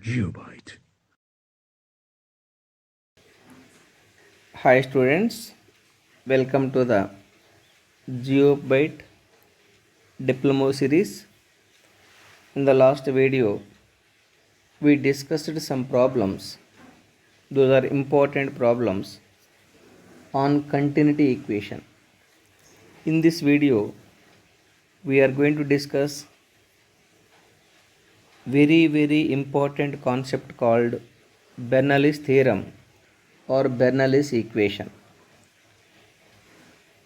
Geobyte. Hi students, welcome to the Geobyte Diploma series. In the last video, we discussed some problems. Those are important problems on continuity equation. In this video, we are going to discuss very important concept called Bernoulli's theorem or Bernoulli's equation.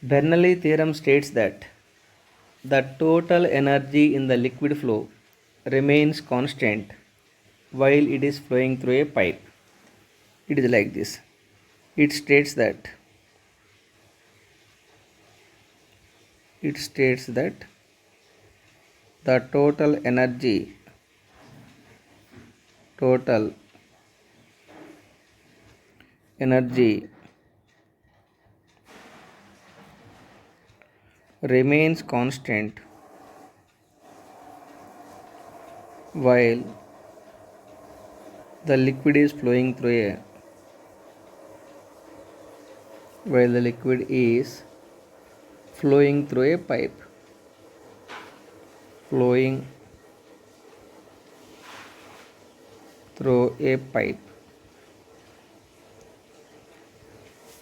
Bernoulli theorem states that the total energy in the liquid flow remains constant while it is flowing through a pipe. It is like this. It states that the total energy remains constant while the liquid is flowing through a pipe. Flowing through a pipe.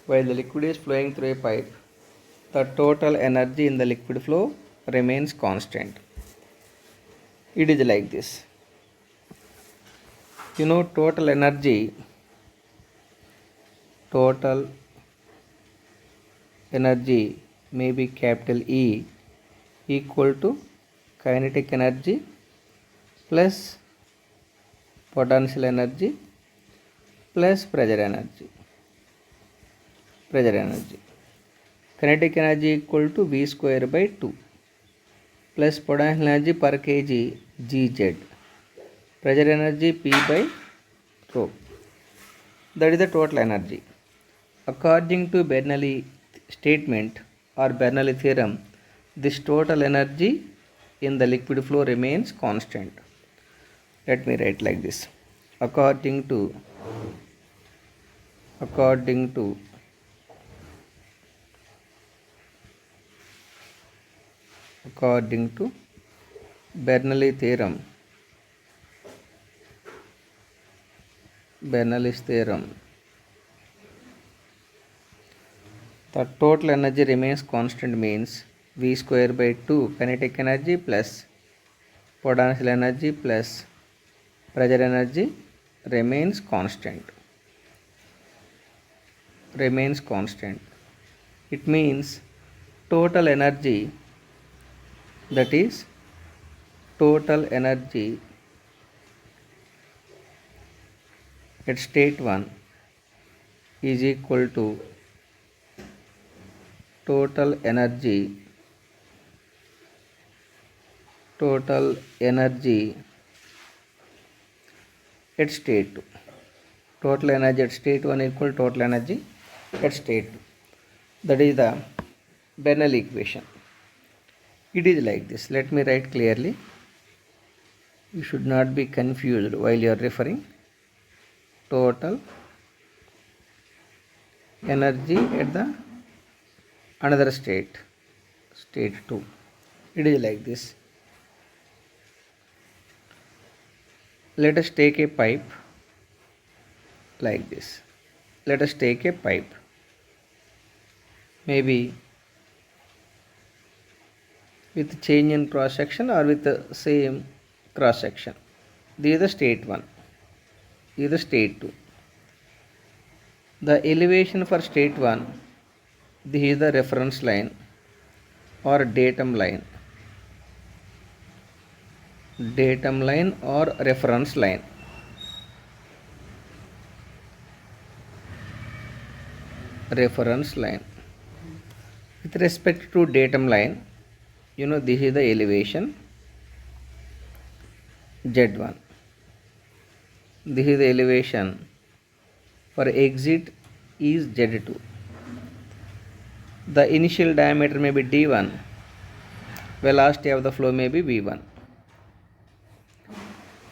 While the liquid is flowing through a pipe, the total energy in the liquid flow remains constant. It is like this. Total energy may be capital E equal to kinetic energy plus potential energy plus pressure energy. Kinetic energy equal to V square by 2 plus potential energy per kg Gz. Pressure energy P by rho. That is the total energy. According to Bernoulli statement or Bernoulli theorem, this total energy in the liquid flow remains constant. Let me write like this. According to Bernoulli's theorem, the total energy remains constant means V square by 2 kinetic energy plus potential energy plus pressure energy remains constant. It means total energy, that is total energy at state 1 is equal to total energy at state 2. Total energy at state 1 equal total energy at state 2. That is the Bernoulli equation. It is like this. Let me write clearly. You should not be confused while you are referring. Total energy at the another state 2. It is like this. Let us take a pipe like this. Maybe with change in cross section or with the same cross section. This is the state 1. This is the state 2. The elevation for state 1, this is the reference line or datum line or reference line. With respect to datum line, this is the elevation Z1. This is the elevation for exit is Z2. The initial diameter may be D1. Velocity of the flow may be V1.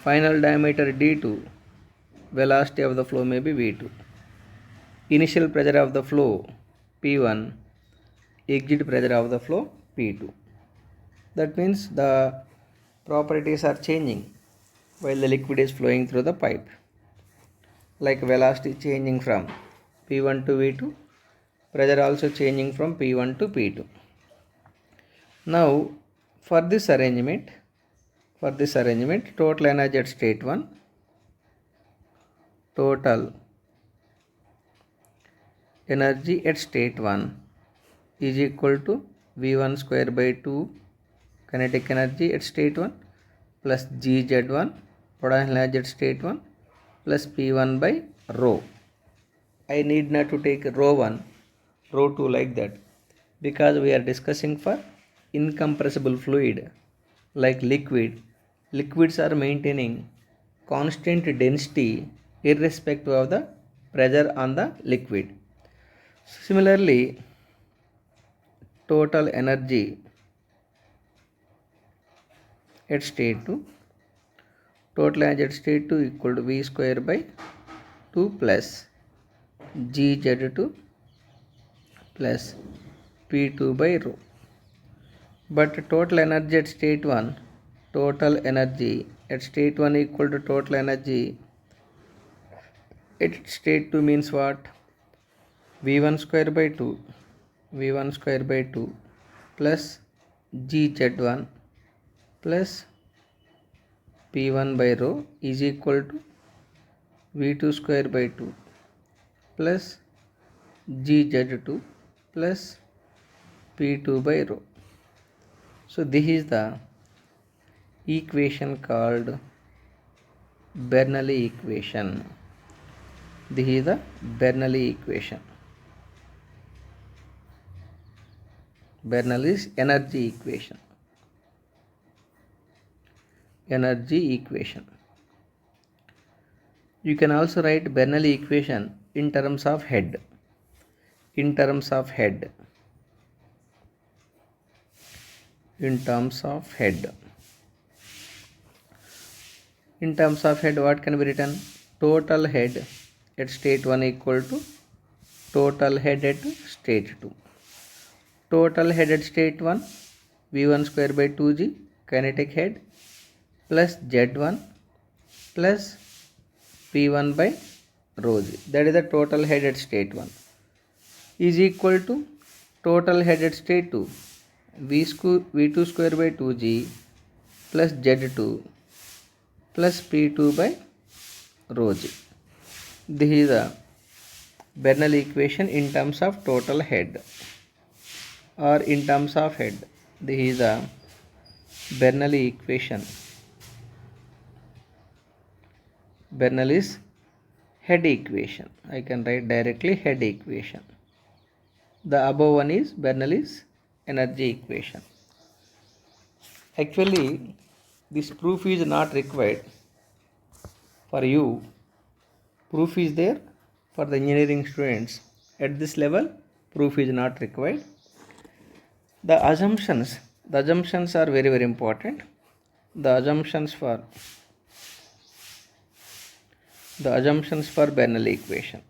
Final diameter D2. velocity of the flow may be V2. Initial pressure of the flow P1, exit pressure of the flow P2. That means the properties are changing while the liquid is flowing through the pipe. Like velocity changing from P1 to V2, pressure also changing from P1 to P2. Now for this arrangement, total energy at state 1, total energy at state 1 is equal to V1 square by 2 kinetic energy at state 1 plus GZ1 potential energy at state 1 plus P1 by rho. I need not to take rho 1, rho 2 like that, because we are discussing for incompressible fluid like liquid. Liquids are maintaining constant density irrespective of the pressure on the liquid. Similarly, total energy at state 2, total energy at state 2 equal to V square by 2 plus GZ2 plus P2 by rho. But total energy at state 1, total energy at state 1 equal to total energy at state 2 means what? V1 square by 2, V1 square by 2 plus GZ1 plus P1 by rho is equal to V2 square by 2 plus GZ2 plus P2 by rho. So this is the equation called Bernoulli equation. This is the Bernoulli equation. Bernoulli's energy equation. Energy equation. You can also write Bernoulli equation in terms of head. In terms of head. In terms of head. In terms of head, what can be written? Total head at state 1 equal to total head at state 2. Total head at state 1, V1 square by 2G kinetic head plus Z1 plus P1 by rho G. That is the total head at state 1 is equal to total head at state 2, V2 square by 2G plus Z2 plus P2 by rho G. This is the Bernoulli equation in terms of total head or in terms of head. This is the Bernoulli equation. Bernoulli's head equation. I can write directly head equation. The above one is Bernoulli's energy equation. Actually, this proof is not required for you. Proof is there for the engineering students. At this level, proof is not required. The assumptions are very, very important. The assumptions for Bernoulli equation.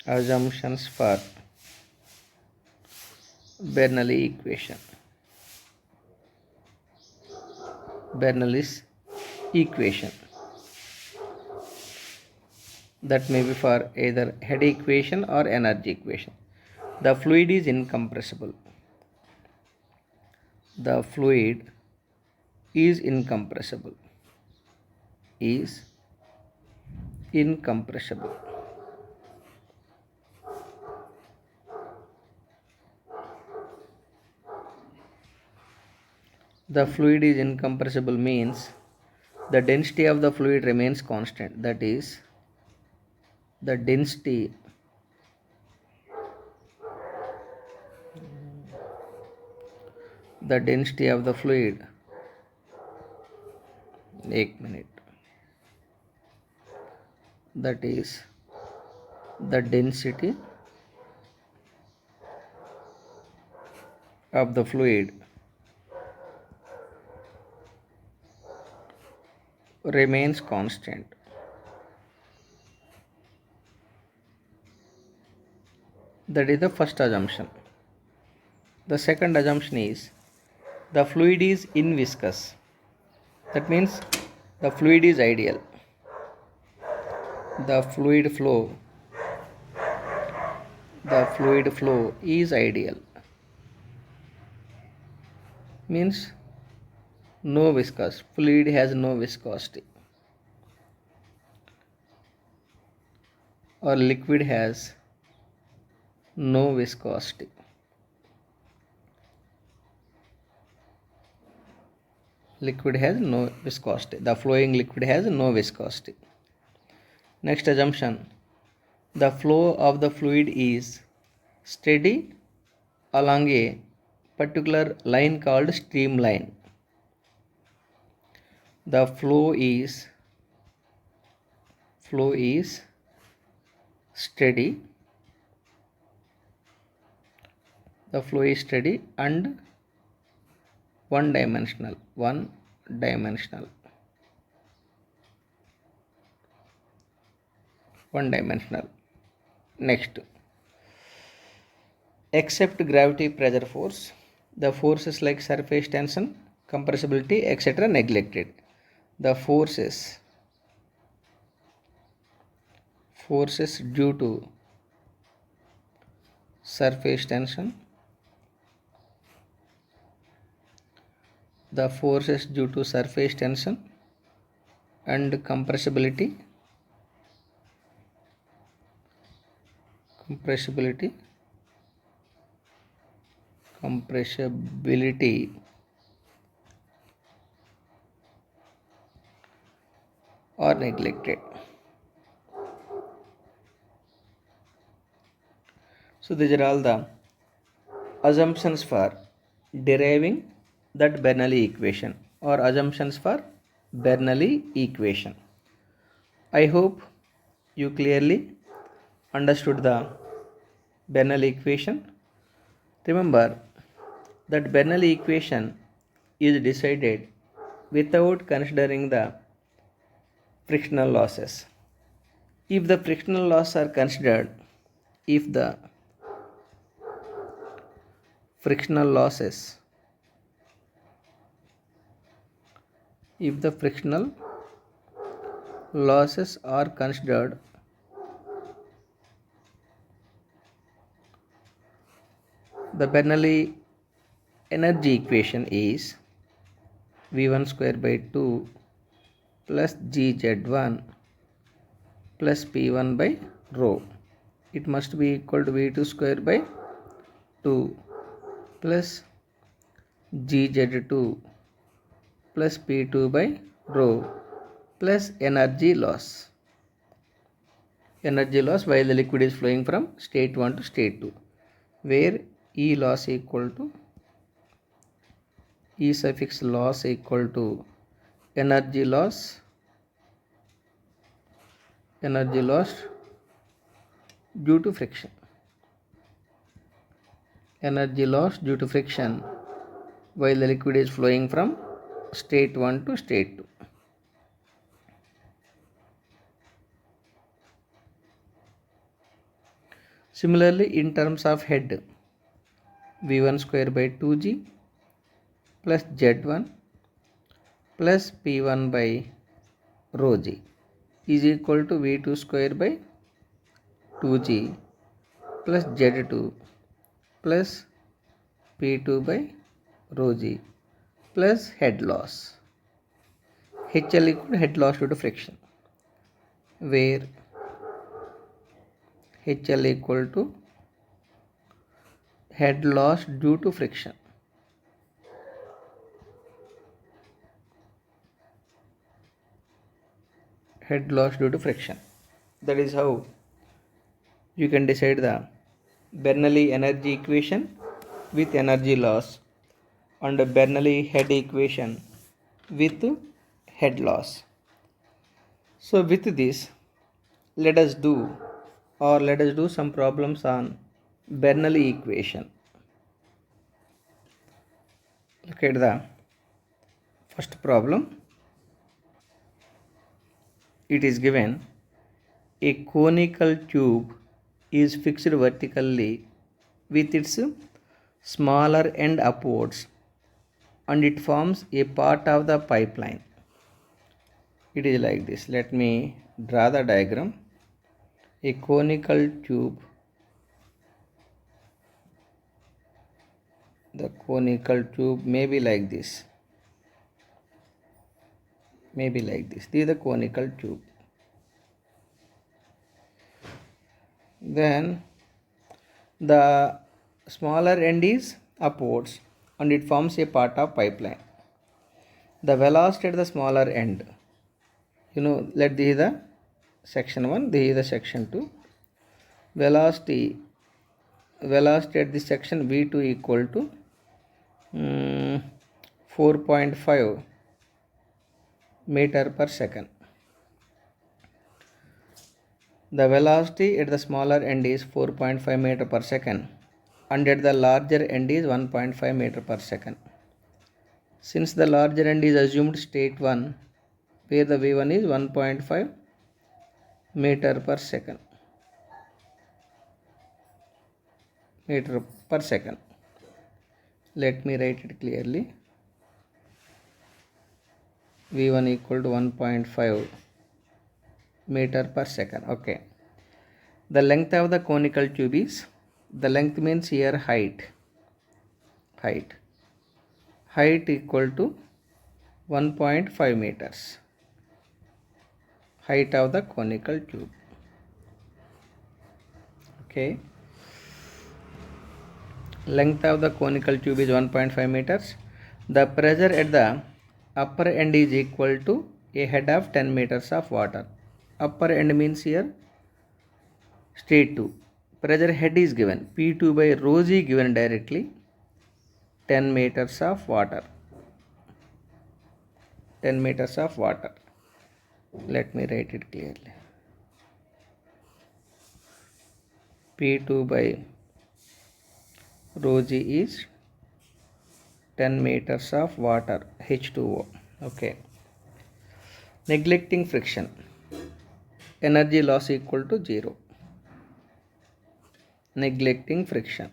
Assumptions for Bernoulli equation. Bernoulli's equation. That may be for either head equation or energy equation. The fluid is incompressible. The fluid is incompressible. Is incompressible. The fluid is incompressible means the density of the fluid remains constant. That is, the density of the fluid. 1 minute. That is, the density of the fluid remains constant. That is the first assumption. The second assumption is the fluid is inviscous. That means the fluid is ideal. The fluid flow is ideal. Means no viscous. Fluid has no viscosity. Or liquid has no viscosity. Liquid has no viscosity. The flowing liquid has no viscosity. Next assumption, the flow of the fluid is steady along a particular line called streamline. The flow is steady. The flow is steady and one dimensional. Next, except gravity pressure force, the forces like surface tension, compressibility, etc. neglected. The forces due to surface tension, and compressibility are neglected. So these are all the assumptions for deriving that Bernoulli equation or assumptions for Bernoulli equation. I hope you clearly understood the Bernoulli equation. Remember that Bernoulli equation is decided without considering the frictional losses. If the frictional losses are considered, if the frictional losses are considered, the Bernoulli energy equation is V1 square by 2 plus GZ1 plus P1 by rho. It must be equal to V2 square by 2 plus GZ2 plus P2 by rho plus energy loss while the liquid is flowing from state 1 to state 2, where E suffix loss equal to energy loss due to friction. While the liquid is flowing from state 1 to state 2. Similarly, in terms of head, V1 square by 2G plus Z1 plus P1 by rho G is equal to V2 square by 2G plus Z2 plus P2 by rho G plus head loss. HL equal to head loss due to friction, where HL equal to head loss due to friction. That is how you can decide the Bernoulli energy equation with energy loss and Bernoulli head equation with head loss. So with this, let us do some problems on Bernoulli equation. Look at the first problem. it is given a conical tube is fixed vertically with its smaller end upwards and it forms a part of the pipeline. It is like this. Let me draw the diagram. A conical tube. The conical tube may be like this. Maybe like this. This is the conical tube. Then the smaller end is upwards and it forms a part of pipeline. The velocity at the smaller end, let this is the section 1, this is the section 2. Velocity at this section v2 equal to 4.5 meter per second. The velocity at the smaller end is 4.5 meter per second and at the larger end is 1.5 meter per second. Since the larger end is assumed state 1, where the v1 is 1.5 meter per second. Let me write it clearly. v1 equal to 1.5 meter per second. Okay. The length of the conical tube is, the length means here height equal to 1.5 meters. Height of the conical tube. Okay. Length of the conical tube is 1.5 meters. The pressure at the upper end is equal to a head of 10 meters of water. Upper end means here state 2. Pressure head is given. P2 by rho g given directly. 10 meters of water. 10 meters of water. Let me write it clearly. P2 by rho g is 10 meters of water, H2O. Okay. Neglecting friction. Energy loss equal to 0. Neglecting friction.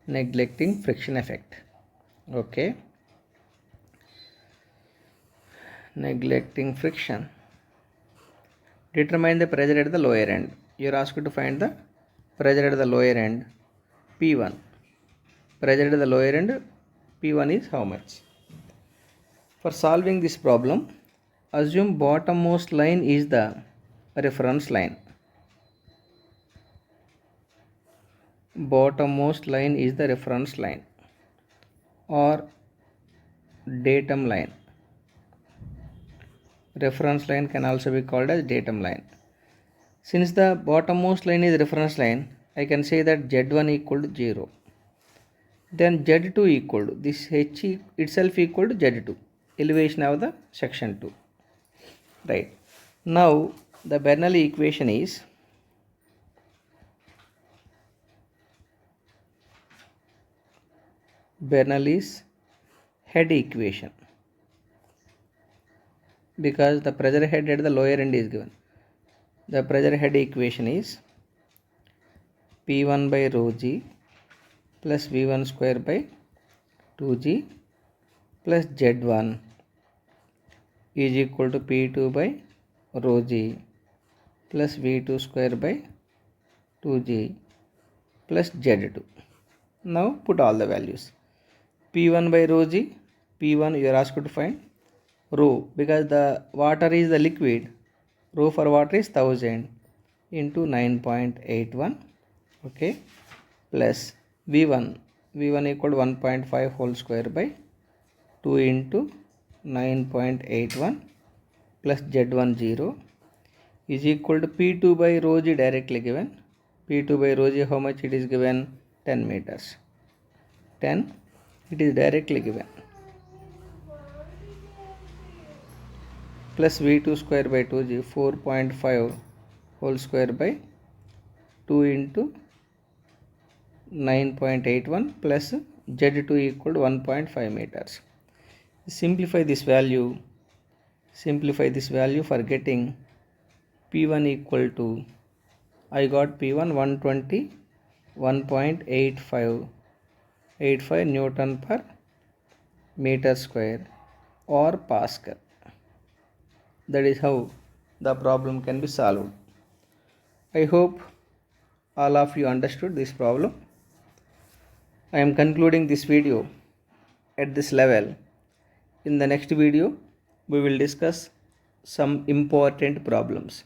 Neglecting friction effect. Okay. Neglecting friction. Determine the pressure at the lower end. You are asked to find the pressure at the lower end, P1. Pressure at the lower end, P1 is how much? For solving this problem, assume bottommost line is the reference line. Bottommost line is the reference line or datum line. Reference line can also be called as datum line. Since the bottommost line is reference line, I can say that Z1 equal to 0. Then Z2 equal to, this H itself equal to Z2, elevation of the section 2. Right. Now the Bernoulli equation is Bernoulli's head equation, because the pressure head at the lower end is given. The pressure head equation is P1 by rho g plus V1 square by 2g plus Z1 is equal to P2 by rho g plus V2 square by 2g plus Z2. Now put all the values. P1 by rho g, P1 you are asked to find. Rho, because the water is the liquid, rho for water is 1000 into 9.81, okay, plus V1 equal to 1.5 whole square by 2 into 9.81 plus Z1 0 is equal to P2 by rho g directly given. P2 by rho g, how much it is given? 10 meters. 10, it is directly given. Plus V2 square by 2g, 4.5 whole square by 2 into 9.81 plus Z2 equal to 1.5 meters. Simplify this value. simplify this value for getting P1 equal to, I got P1 121.85 Newton per meter square or Pascal. That is how the problem can be solved. I hope all of you understood this problem. I am concluding this video at this level. In the next video, we will discuss some important problems.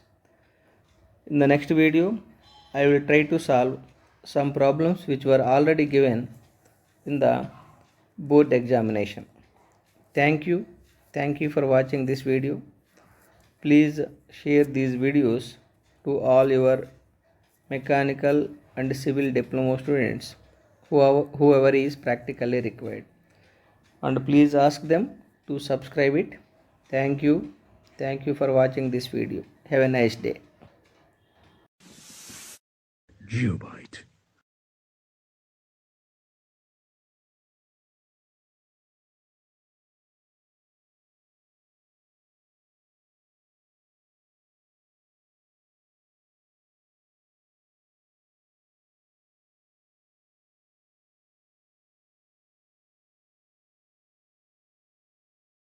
In the next video, I will try to solve some problems which were already given in the board examination. Thank you. Thank you for watching this video. Please share these videos to all your mechanical and civil diploma students, whoever is practically required. And please ask them to subscribe it. Thank you. Thank you for watching this video. Have a nice day. Geobyte.